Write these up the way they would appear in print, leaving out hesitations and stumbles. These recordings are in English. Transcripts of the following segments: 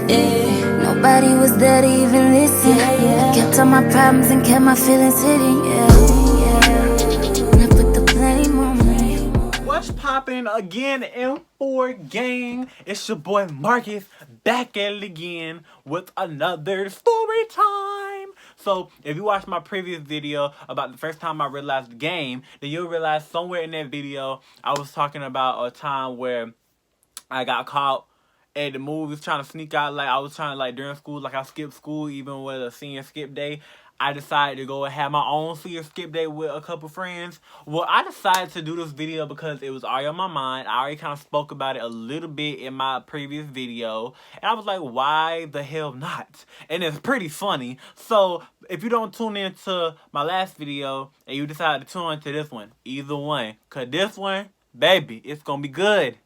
Nobody was there to even listen. Kept all my problems and kept my feelings hidden. And I put the blame on me. What's poppin' again, M4 gang? It's your boy Marcus back at it again with another story time. So if you watched my previous video about the first time I realized the game, then you'll realize somewhere in that video I was talking about a time where I got caught at the movies trying to sneak out. Like I was trying to, like, during school, like I skipped school even with a senior skip day. I decided to go and have my own senior skip day with a couple friends. Well, I decided to do this video because it was already on my mind. I already kind of spoke about it a little bit in my previous video. And I was like, why the hell not? And it's pretty funny. So if you don't tune into my last video and you decide to tune into this one, either one. Because this one, baby, it's going to be good.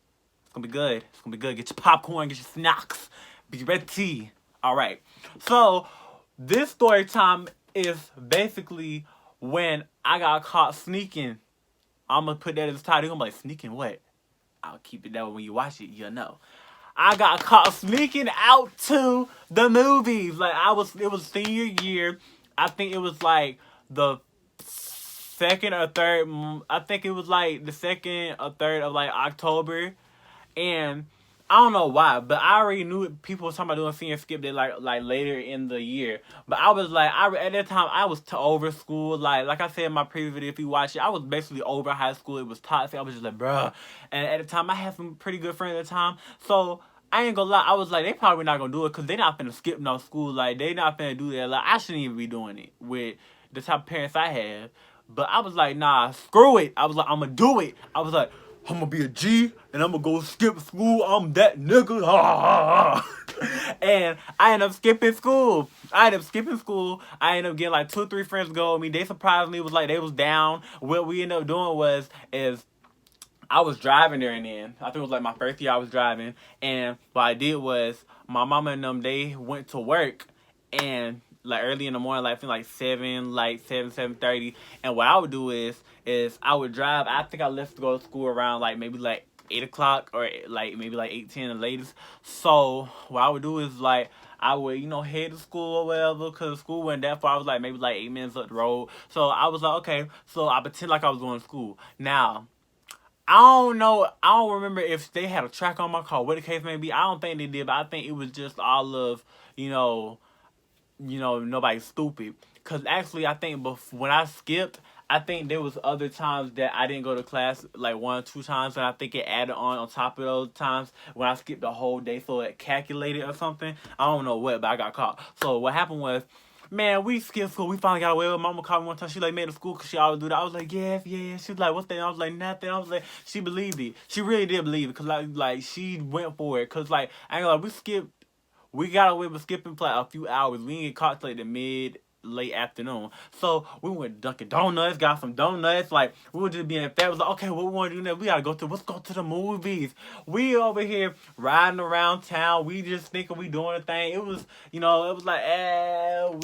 It's gonna be good. It's gonna be good. Get your popcorn, get your snacks. Be ready. Alright. So, this story time is basically when I got caught sneaking. I'm gonna put that as the title. You're gonna be like, sneaking what? I'll keep it that way when you watch it, you'll know. I got caught sneaking out to the movies. Like, it was senior year. I think it was like the second or third, I think it was like the second or third of like October. And I don't know why, but I already knew people were talking about doing senior skip day like later in the year. But I was like, at that time I was over school. Like I said in my previous video, if you watch it, I was basically over high school. It was toxic. I was just like, bruh. And at the time, I had some pretty good friends at the time. So I ain't gonna lie, I was like, they probably not gonna do it because they not finna skip no school. Like, they not finna do that. Like, I shouldn't even be doing it with the type of parents I have. But I was like, nah, screw it. I was like, I'm gonna do it. I was like, I'm gonna be a G, and I'm gonna go skip school. I'm that nigga. And I ended up skipping school. I ended up getting like 2 or 3 friends to go with me. They surprised me. Was like, they was down. What we ended up doing is I was driving there, and then I think it was like my first year I was driving. And what I did was my mama and them, they went to work, and like early in the morning, like I think like 7:30. And what I would do is I would drive. I think I left to go to school around like maybe like 8 o'clock or like maybe like 8:10 the latest. So what I would do is like I would, head to school or whatever, because school wasn't that far. I was like maybe like 8 minutes up the road. So I was like, okay. So I pretend like I was going to school. Now, I don't know. I don't remember if they had a track on my car, what the case may be. I don't think they did, but I think it was just all of, nobody's stupid. Because actually, I think when I skipped, I think there was other times that I didn't go to class, like 1 or 2 times, and I think it added on top of those times when I skipped the whole day, so it calculated or something. I don't know what, but I got caught. So what happened was, man, we skipped school. We finally got away with. Mama called me one time. She like made it to school because she always do that. I was like, yeah. She was like, what's that? I was like, nothing. I was like, she believed it. She really did believe it because like she went for it. Because like I ain't gonna lie, we skipped. We got away with skipping for like a few hours. We didn't get caught till like the late afternoon. So we went to Dunkin' Donuts, got some donuts. Like, we were just being fat. It was like, okay, what we want to do now? Let's go to the movies. We over here riding around town. We just thinking we doing a thing. It was, it was like,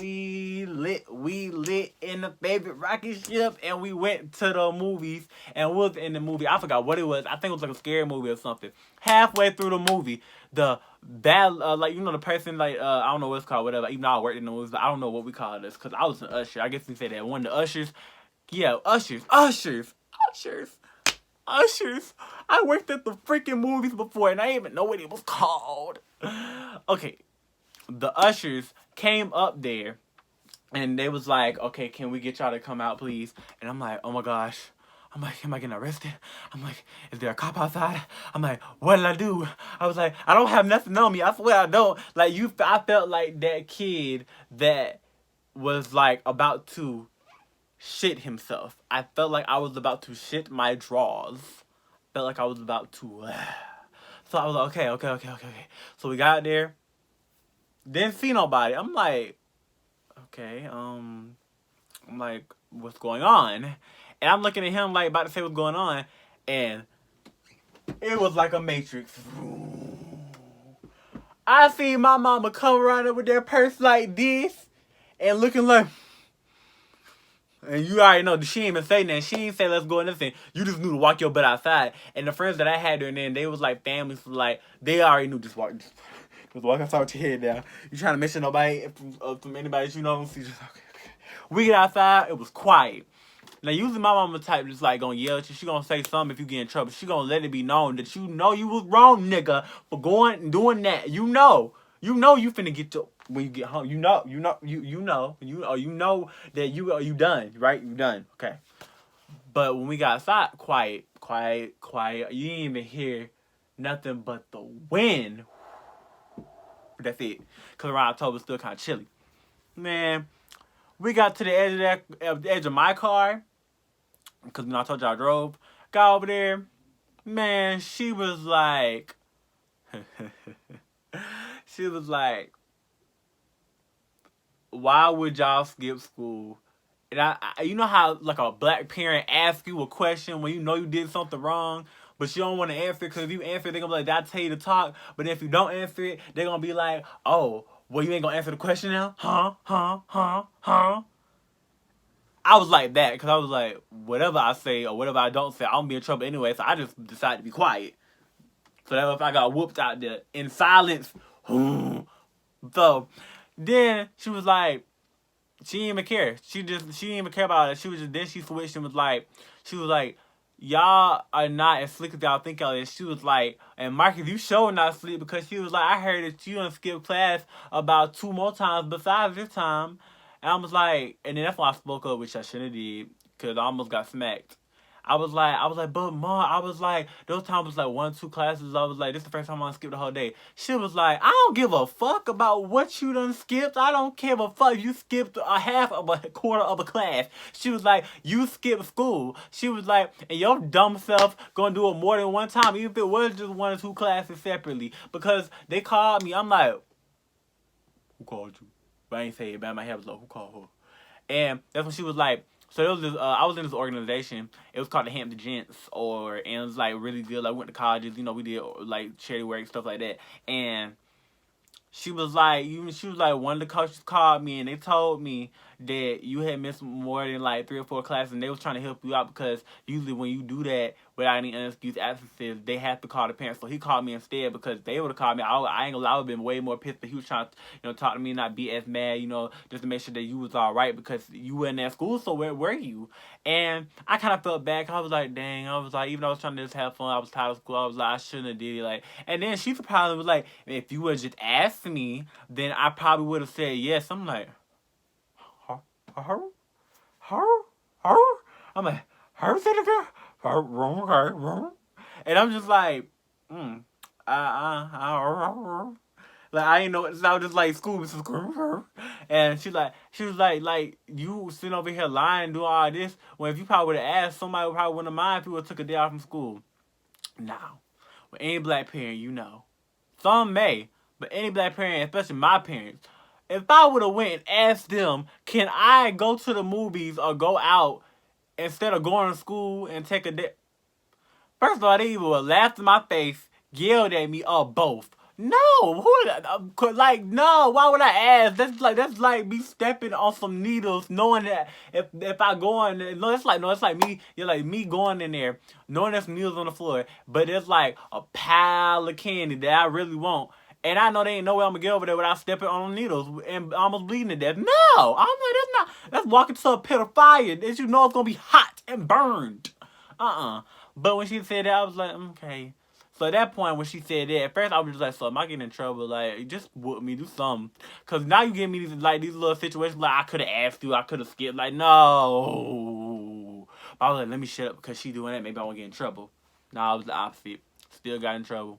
we lit in the favorite rocket ship, and we went to the movies, and we was in the movie. I forgot what it was. I think it was like a scary movie or something. Halfway through the movie, the the person, like, I don't know what it's called, whatever. Even though I worked in the movies, but I don't know what we call this, because I was an usher. I guess we say that. One of the ushers. Yeah, ushers. I worked at the freaking movies before, and I didn't even know what it was called. Okay. The ushers came up there, and they was like, okay, can we get y'all to come out, please? And I'm like, oh my gosh. I'm like, am I getting arrested? I'm like, is there a cop outside? I'm like, what did I do? I was like, I don't have nothing on me. I swear I don't. Like, I felt like that kid that was like about to shit himself. I felt like I was about to shit my drawers. Felt like I was about to. So I was like, okay. So we got there. Didn't see nobody. I'm like, okay, I'm like, what's going on? And I'm looking at him like about to say what's going on, and it was like a Matrix. I see my mama come around with their purse like this, and looking like, and you already know, she ain't even say nothing. She ain't say let's go in this thing. You just knew to walk your butt outside. And the friends that I had during then, they was like families, so like they already knew just Just walk outside with your head down. You trying to make sure nobody from anybody you know. So just okay. We get outside. It was quiet. Now usually my mama type just like gonna yell at you. She gonna say something if you get in trouble. She gonna let it be known that you know you was wrong, nigga, for going and doing that. You know you finna get your when you get home. You know that you done, right? You done, okay. But when we got outside, quiet. You didn't even hear nothing but the wind. That's it. Cause around October still kind of chilly. Man, we got to the edge of my car. Cause I told you I drove. Got over there. Man, she was like, why would y'all skip school? And I you know how like a black parent asks you a question when you know you did something wrong, but you don't want to answer it because if you answer it, they're gonna be like, "Did I tell you to talk?" But if you don't answer it, they're gonna be like, "Oh, well, you ain't gonna answer the question now, huh? I was like that because I was like, whatever I say or whatever I don't say, I'm gonna be in trouble anyway. So I just decided to be quiet. So that if I got whooped out there in silence, so then she was like, she didn't even care. She didn't even care about it. She switched and was like, y'all are not as slick as y'all think y'all is. She was like, and Marcus, you sure not asleep because she was like, I heard that you done skipped class about 2 more times besides this time. And I was like, and then that's when I spoke up, which I shouldn't have did, because I almost got smacked. I was like, but mom, I was like, those times was like 1, 2 classes. I was like, this is the first time I skipped the whole day. She was like, I don't give a fuck about what you done skipped. I don't give a fuck. You skipped a half of a quarter of a class. She was like, you skipped school. She was like, and your dumb self gonna do it more than one time, even if it was just 1 or 2 classes separately. Because they called me. I'm like, who called you? But I ain't say it, but my head was like, who called her? And that's when she was like, so it was this, I was in this organization. It was called the Hampton Gents, and it was like really good. Like, went to colleges, we did like charity work, stuff like that. And she was like, one of the coaches called me and they told me that you had missed more than like 3 or 4 classes, and they was trying to help you out because usually when you do that without any unexcused absences, they have to call the parents. So he called me instead because they would have called me. I ain't gonna lie, I would have been way more pissed, but he was trying to talk to me and not be as mad, just to make sure that you was all right because you weren't at school. So where were you? And I kind of felt bad. I was like, dang. I was like, even though I was trying to just have fun, I was tired of school. I was like, I shouldn't have did it. Like, and then she probably was like, if you would just ask me, then I probably would have said yes. I'm like, her? I'm like, her said it, girl? Her. And I'm just like, like, I ain't know. It sounded just like school. And she was like, you sitting over here lying, doing all this. Well, if you probably would have asked, somebody probably wouldn't have mind if you would have took a day off from school. Now, with any black parent, some may, but any black parent, especially my parents, if I would have went and asked them, can I go to the movies or go out instead of going to school and take a day? First of all, they either laughed in my face, yelled at me, or both. No, no. Why would I ask? That's like me stepping on some needles, knowing that if I go in there, it's like me. You're like me going in there, knowing there's needles on the floor, but it's like a pile of candy that I really want. And I know there ain't no way I'm gonna get over there without stepping on the needles and almost bleeding to death. No, I'm like, that's walking to a pit of fire that you know it's gonna be hot and burned. But when she said that, I was like, okay. So at that point, when she said that, at first I was just like, so am I getting in trouble? Like, just whoop me, do something. Because now you give me these little situations, like, I could have asked you, I could have skipped. Like, no. But I was like, let me shut up because she doing that. Maybe I won't get in trouble. No, I was the opposite. Still got in trouble.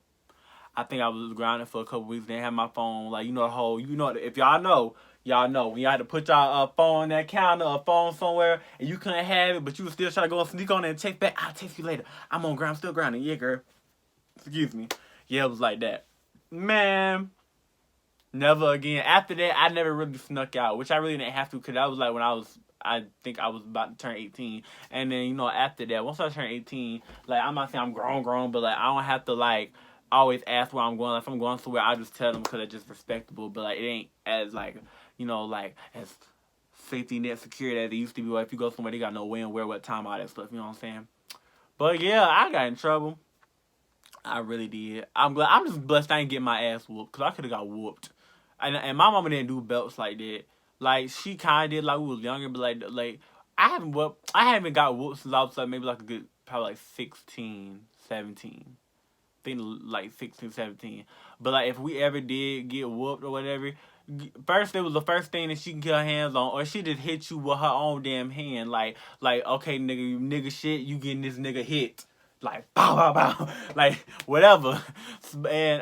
I think I was grounded for a couple weeks. Didn't have my phone. Like, if y'all know, when y'all had to put y'all phone on that counter or phone somewhere and you couldn't have it, but you was still trying to go and sneak on it and text back. I'll text you later. I'm on ground, still grounded. Yeah, girl. Excuse me. Yeah, it was like that. Man, never again. After that, I never really snuck out, which I really didn't have to because that was like when I think I was about to turn 18. And then, after that, once I turned 18, like, I'm not saying I'm grown, but, like, I don't have to, like, always ask where I'm going. Like, if I'm going somewhere, I just tell them because it's just respectable. But, like, it ain't as, like, as safety net security as it used to be. Like, if you go somewhere, they got no when, where, what time, all that stuff. You know what I'm saying? But, yeah, I got in trouble. I really did. I'm glad. I'm just blessed I didn't get my ass whooped because I could have got whooped. And my mama didn't do belts like that. Like she kind of did like we was younger, but like I haven't got whooped since I was like maybe like a good probably like 16, 17. Think like 16, 17. But like if we ever did get whooped or whatever, first it was the first thing that she can get her hands on, or she just hit you with her own damn hand. Like okay nigga, you nigga shit, you getting this nigga hit. Like bow bow bow, like whatever, and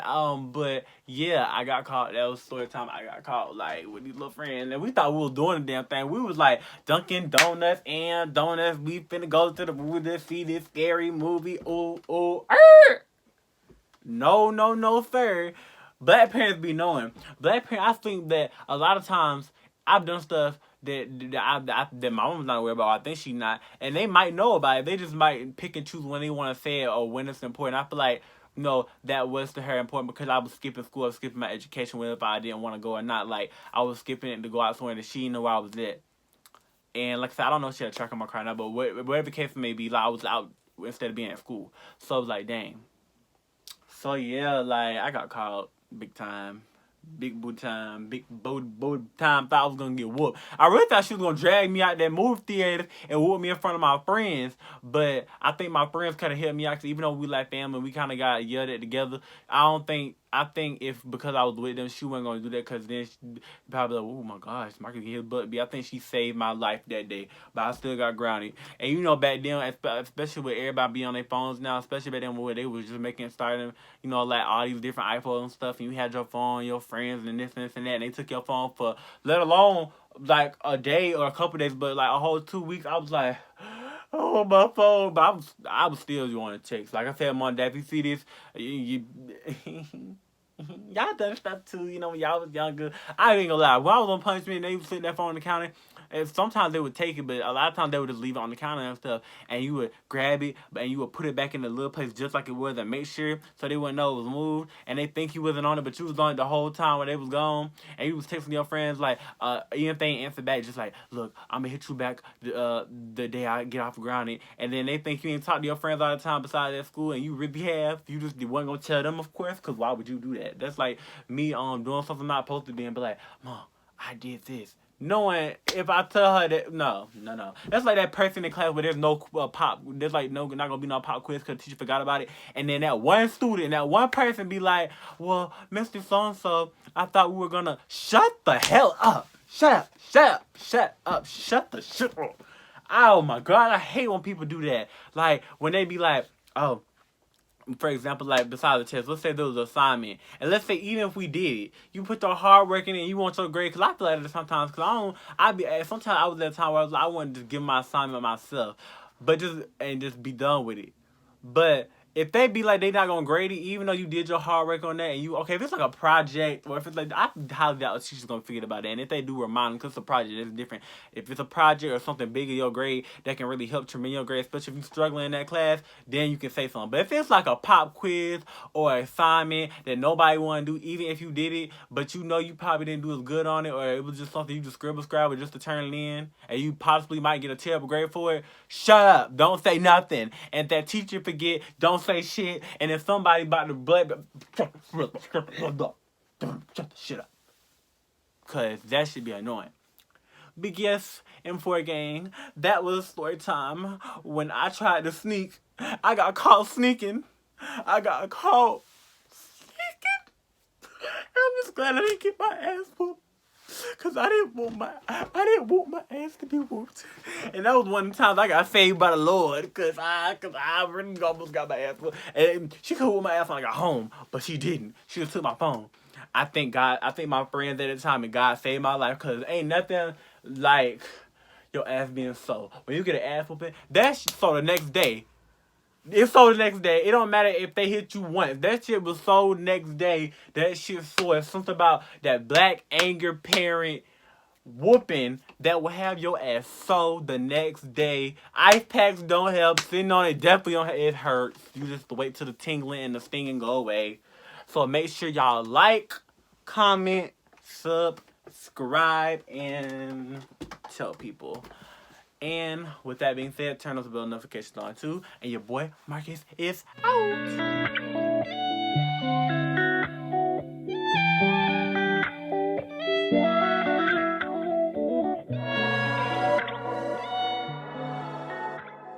but yeah, I got caught. That was story time. I got caught like with these little friends, and we thought we was doing the damn thing. We was like Dunkin' Donuts and donuts. We finna go to the movie to see this scary movie. Ooh ooh, no, sir. Black parents be knowing. Black parents, I think that a lot of times I've done stuff that my mom's not aware about. I think she's not, and they might know about it. They just might pick and choose when they want to say it or when it's important. I feel like that was to her important because I was skipping school, I was skipping my education, whether if I didn't want to go or not. Like I was skipping it to go out somewhere that she didn't know where I was at. And like I said, I don't know if she had a track on my car now, but whatever the case may be, like I was out instead of being at school. So I was like, dang. So yeah, like I got caught big time. Big booty time, big booty time. Thought I was gonna get whooped. I really thought she was gonna drag me out that movie theater and whoop me in front of my friends. But I think my friends kind of helped me out. Cause even though we like family, we kind of got yelled at together. I think if because I was with them, she wasn't gonna do that. Cause then she probably like, oh my gosh, Marcus get his butt beat. I think she saved my life that day. But I still got grounded. And back then, especially with everybody being on their phones now, especially back then where they was just starting, like all these different iPhones and stuff, and you had your phone, your friends, and this and that, and they took your phone for, let alone like a day or a couple days, but like a whole 2 weeks. I was like, oh my phone, but I was still doing text. Like I said, Mom, Dad, if you see this, you y'all done stuff too, when y'all was younger. I ain't gonna lie. When I was on punishment, they was sitting that phone on the counter. And sometimes they would take it, but a lot of times they would just leave it on the counter and stuff. And you would grab it, and you would put it back in the little place just like it was and make sure so they wouldn't know it was moved. And they think you wasn't on it, but you was on it the whole time when they was gone. And you was texting your friends like, even if they ain't answer back, just like, look, I'm gonna hit you back the day I get off grounded. And then they think you ain't talk to your friends all the time besides at school, and you really have. You just wasn't gonna tell them, of course, because why would you do that? That's like me doing something I'm not supposed to be and be like, Mom, I did this. Knowing if I tell her that, no. That's like that person in class where there's no pop. There's like not gonna be no pop quiz because the teacher forgot about it. And then that one student, that one person be like, well, Mr. So-and-so, I thought we were gonna shut the hell up. Shut up. Shut the shit up. Oh my God, I hate when people do that. Like when they be like, oh, for example, like besides the test, let's say there was an assignment, and let's say even if we did it, you put the hard work in it, and you want your grade. Cause I feel like that sometimes, sometimes I was at a time where I wanted to just give my assignment myself, but just be done with it. But if they be like they not gonna grade it, even though you did your hard work on that, and if it's like a project, or if it's like, I highly doubt she's gonna forget about that. And if they do remind them, because it's a project, it's different. If it's a project or something big in your grade that can really help tremendous your grade, especially if you're struggling in that class, then you can say something. But if it's like a pop quiz or assignment that nobody want to do, even if you did it, but you probably didn't do as good on it, or it was just something you just scribble just to turn it in, and you possibly might get a terrible grade for it, shut up. Don't say nothing. And if that teacher forget, don't say shit. And if somebody about to shut the shit up, cause that should be annoying. Big yes, M4 gang, that was story time. When I tried to sneak, I got caught sneaking. I'm just glad I didn't get my ass whooped. Cause I didn't want my ass to be whooped. And that was one of the times I got saved by the Lord. Cause I really almost got my ass whooped. And she could whoop my ass when I got home, but she didn't. She just took my phone. I thank my friends at the time, and God saved my life. Cause ain't nothing like your ass being so. When you get an ass whooping, that's so the next day. It's so the next day. It don't matter if they hit you once. That shit was so next day. That shit so. It's something about that black anger parent whooping that will have your ass so the next day. Ice packs don't help. Sitting on it definitely don't help. It hurts. You just wait till the tingling and the stinging go away. So make sure y'all like, comment, subscribe, and tell people. And with that being said, turn those bell notifications on too. And your boy Marcus is out.